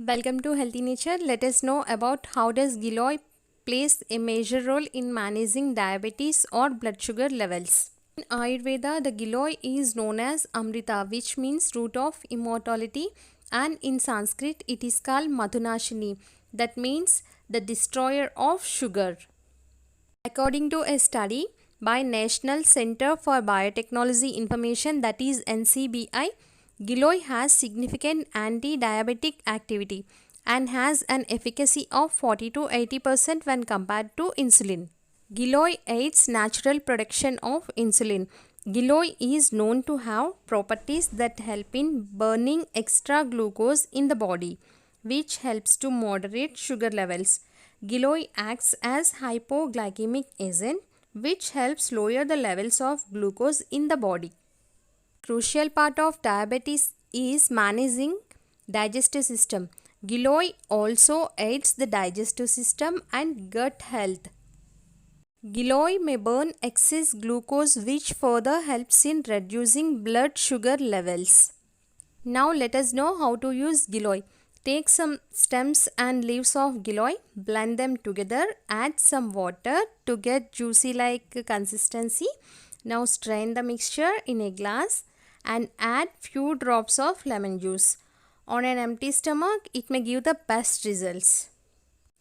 Welcome to Healthy Nature. Let us know about how does Giloy plays a major role in managing diabetes or blood sugar levels. In Ayurveda, the Giloy is known as Amrita, which means root of immortality, and in Sanskrit it is called Madhunashini, that means the destroyer of sugar. According to a study by National Center for Biotechnology Information, that is NCBI, Giloy has significant anti-diabetic activity and has an efficacy of 40 to 80% when compared to insulin. Giloy aids natural production of insulin. Giloy is known to have properties that help in burning extra glucose in the body, which helps to moderate sugar levels. Giloy acts as hypoglycemic agent, which helps lower the levels of glucose in the body. Crucial part of diabetes is managing digestive system. Giloy also aids the digestive system and gut health. Giloy may burn excess glucose, which further helps in reducing blood sugar levels. Now let us know how to use Giloy. Take some stems and leaves of Giloy, blend them together, add some water to get juicy like consistency. Now strain the mixture in a glass and add few drops of lemon juice. On an empty stomach, it may give the best results.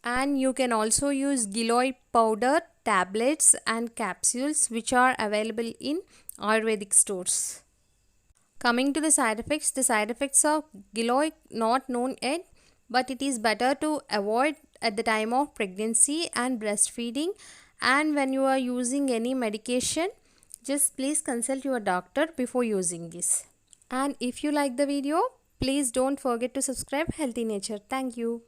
And you can also use Giloy powder, tablets and capsules which are available in Ayurvedic stores. Coming to the side effects of Giloy not known yet, but it is better to avoid at the time of pregnancy and breastfeeding, and when you are using any medication, just please consult your doctor before using this. And if you like the video, please don't forget to subscribe Healthy Nature. Thank you.